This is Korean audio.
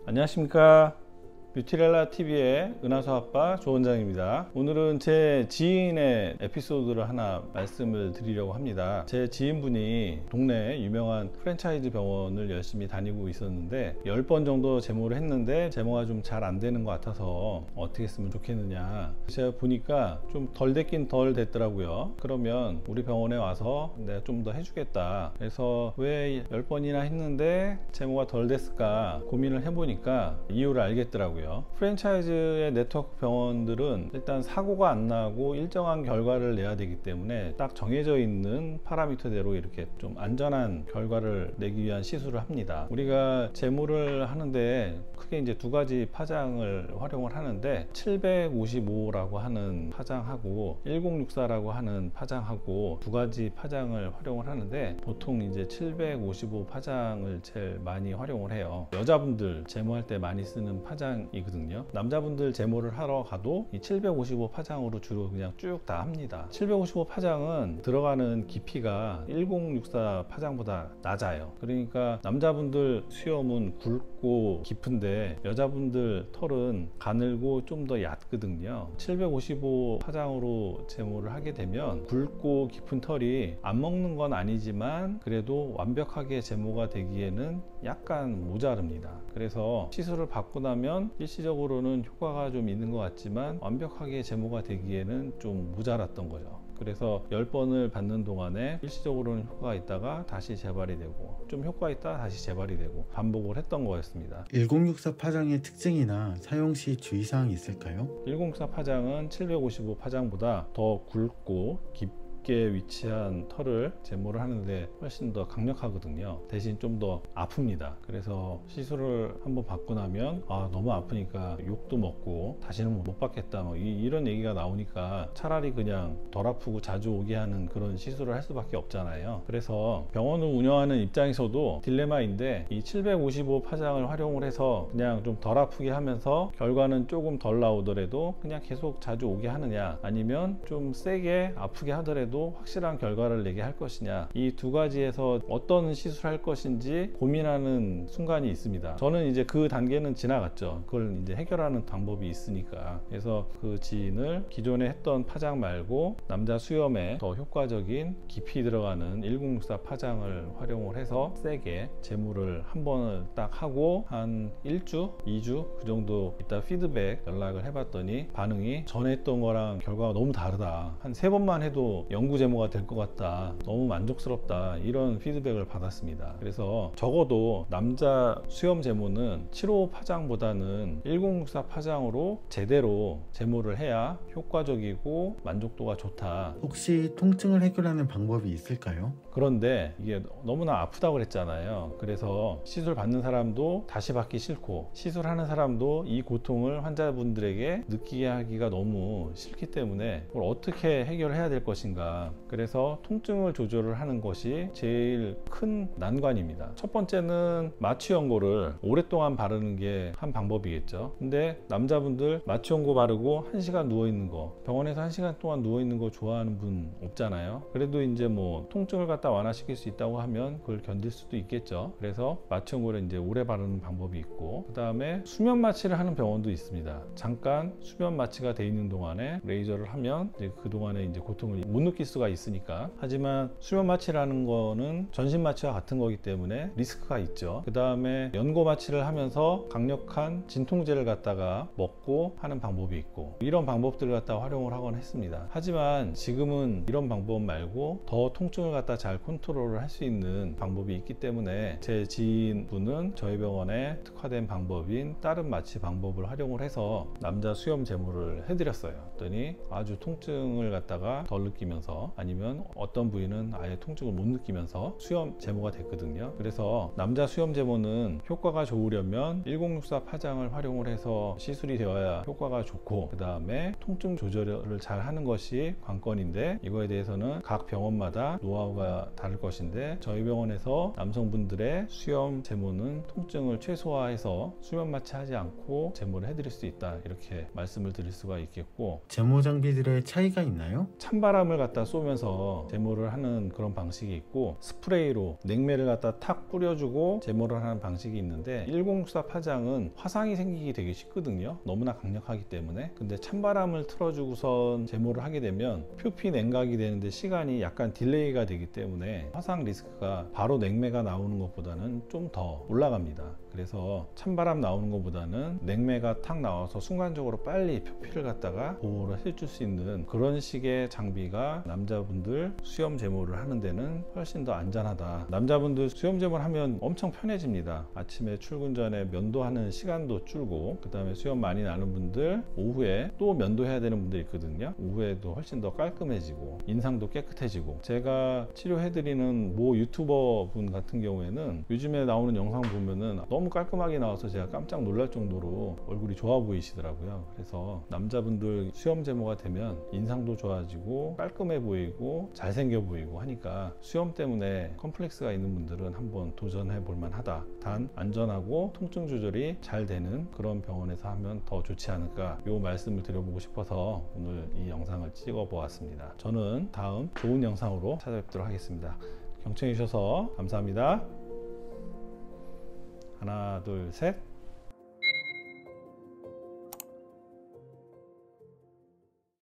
안녕하십니까. 뷰티렐라 TV의 은하수 아빠 조원장입니다. 오늘은 제 지인의 에피소드를 하나 말씀을 드리려고 합니다. 제 지인분이 동네에 유명한 프랜차이즈 병원을 열심히 다니고 있었는데 10번 정도 제모를 했는데 제모가 좀 잘 안 되는 것 같아서 어떻게 했으면 좋겠느냐, 제가 보니까 좀 덜 됐긴 덜 됐더라고요. 그러면 우리 병원에 와서 내가 좀 더 해주겠다. 그래서 왜 10번이나 했는데 제모가 덜 됐을까 고민을 해보니까 이유를 알겠더라고요. 프랜차이즈의 네트워크 병원들은 일단 사고가 안 나고 일정한 결과를 내야 되기 때문에 딱 정해져 있는 파라미터대로 이렇게 좀 안전한 결과를 내기 위한 시술을 합니다. 우리가 제모를 하는데 크게 이제 두 가지 파장을 활용을 하는데 755라고 하는 파장하고 1064라고 하는 파장하고 두 가지 파장을 활용을 하는데 보통 이제 755 파장을 제일 많이 활용을 해요. 여자분들 제모할 때 많이 쓰는 파장이거든요. 남자분들 제모를 하러 가도 이 755 파장으로 주로 그냥 쭉 다 합니다. 755 파장은 들어가는 깊이가 1064 파장보다 낮아요. 그러니까 남자분들 수염은 굵고 깊은데 여자분들 털은 가늘고 좀 더 얕거든요. 755 파장으로 제모를 하게 되면 굵고 깊은 털이 안 먹는 건 아니지만 그래도 완벽하게 제모가 되기에는 약간 모자릅니다. 그래서 시술을 받고 나면 일시적으로는 효과가 좀 있는 것 같지만 완벽하게 제모가 되기에는 좀 모자랐던 거죠. 그래서 10번을 받는 동안에 일시적으로는 효과가 있다가 다시 재발이 되고 좀 효과 있다 다시 재발이 되고 반복을 했던 거였습니다. 1064 파장의 특징이나 사용 시 주의사항이 있을까요? 1064 파장은 755 파장보다 더 굵고 깊게 위치한 털을 제모를 하는데 훨씬 더 강력하거든요. 대신 좀 더 아픕니다. 그래서 시술을 한번 받고 나면 너무 아프니까 욕도 먹고 다시는 못 받겠다 이런 얘기가 나오니까 차라리 그냥 덜 아프고 자주 오게 하는 그런 시술을 할 수밖에 없잖아요. 그래서 병원을 운영하는 입장에서도 딜레마인데 이 755 파장을 활용을 해서 그냥 좀 덜 아프게 하면서 결과는 조금 덜 나오더라도 그냥 계속 자주 오게 하느냐, 아니면 좀 세게 아프게 하더라도 확실한 결과를 내게 할 것이냐, 이 두 가지에서 어떤 시술할 것인지 고민하는 순간이 있습니다. 저는 이제 그 단계는 지나갔죠. 그걸 이제 해결하는 방법이 있으니까. 그래서 그 지인을 기존에 했던 파장 말고 남자 수염에 더 효과적인 깊이 들어가는 1064 파장을 활용을 해서 세게 제모를 한 번을 딱 하고 한 1주, 2주 그 정도 이따 피드백 연락을 해봤더니 반응이 전에 했던 거랑 결과가 너무 다르다. 한 3번만 해도 영구 제모가 될 것 같다. 너무 만족스럽다. 이런 피드백을 받았습니다. 그래서 적어도 남자 수염 제모는 755 파장보다는 1064 파장으로 제대로 제모를 해야 효과적이고 만족도가 좋다. 혹시 통증을 해결하는 방법이 있을까요? 그런데 이게 너무나 아프다고 그랬잖아요. 그래서 시술 받는 사람도 다시 받기 싫고 시술하는 사람도 이 고통을 환자분들에게 느끼게 하기가 너무 싫기 때문에 그걸 어떻게 해결해야 될 것인가. 그래서 통증을 조절을 하는 것이 제일 큰 난관입니다. 첫 번째는 마취 연고를 오랫동안 바르는 게 한 방법이겠죠. 근데 남자분들 마취 연고 바르고 1시간 누워있는 거, 병원에서 1시간 동안 누워있는 거 좋아하는 분 없잖아요. 그래도 이제 뭐 통증을 갖다 완화시킬 수 있다고 하면 그걸 견딜 수도 있겠죠. 그래서 마취 연고를 이제 오래 바르는 방법이 있고, 그 다음에 수면 마취를 하는 병원도 있습니다. 잠깐 수면 마취가 돼 있는 동안에 레이저를 하면 이제 그 동안에 이제 고통을 못 느낄 수가 있으니까. 하지만 수면 마취라는 거는 전신 마취와 같은 거기 때문에 리스크가 있죠. 그 다음에 연고 마취를 하면서 강력한 진통제를 갖다가 먹고 하는 방법이 있고, 이런 방법들을 갖다 활용을 하곤 했습니다. 하지만 지금은 이런 방법 말고 더 통증을 갖다 잘 컨트롤을 할 수 있는 방법이 있기 때문에 제 지인분은 저희 병원에 특화된 방법인 다른 마취 방법을 활용을 해서 남자 수염 제모를 해드렸어요. 그랬더니 아주 통증을 갖다가 덜 느끼면서, 아니면 어떤 부위는 아예 통증을 못 느끼면서 수염 제모가 됐거든요. 그래서 남자 수염 제모는 효과가 좋으려면 1064 파장을 활용을 해서 시술이 되어야 효과가 좋고, 그 다음에 통증 조절을 잘 하는 것이 관건인데, 이거에 대해서는 각 병원마다 노하우가 다를 것인데 저희 병원에서 남성분들의 수염 제모는 통증을 최소화해서 수면 마취하지 않고 제모를 해드릴 수 있다, 이렇게 말씀을 드릴 수가 있겠고. 제모 장비들의 차이가 있나요? 찬바람을 갖다 갖다 쏘면서 제모를 하는 그런 방식이 있고, 스프레이로 냉매를 갖다 탁 뿌려주고 제모를 하는 방식이 있는데, 1064 파장은 화상이 생기기 되게 쉽거든요. 너무나 강력하기 때문에. 근데 찬바람을 틀어주고선 제모를 하게 되면 표피 냉각이 되는데 시간이 약간 딜레이가 되기 때문에 화상 리스크가 바로 냉매가 나오는 것보다는 좀 더 올라갑니다. 그래서 찬바람 나오는 것보다는 냉매가 탁 나와서 순간적으로 빨리 표피를 갖다가 보호를 해줄 수 있는 그런 식의 장비가 남자분들 수염 제모를 하는 데는 훨씬 더 안전하다. 남자분들 수염 제모를 하면 엄청 편해집니다. 아침에 출근 전에 면도하는 시간도 줄고, 그 다음에 수염 많이 나는 분들 오후에 또 면도해야 되는 분들 있거든요. 오후에도 훨씬 더 깔끔해지고 인상도 깨끗해지고. 제가 치료해드리는 모 유튜버 분 같은 경우에는 요즘에 나오는 영상 보면은 너무 깔끔하게 나와서 제가 깜짝 놀랄 정도로 얼굴이 좋아 보이시더라고요. 그래서 남자분들 수염 제모가 되면 인상도 좋아지고 깔끔해 보이고 잘생겨 보이고 하니까 수염 때문에 컴플렉스가 있는 분들은 한번 도전해 볼 만하다. 단 안전하고 통증 조절이 잘 되는 그런 병원에서 하면 더 좋지 않을까, 요 말씀을 드려보고 싶어서 오늘 이 영상을 찍어 보았습니다. 저는 다음 좋은 영상으로 찾아뵙도록 하겠습니다. 경청해 주셔서 감사합니다. 하나, 둘, 셋.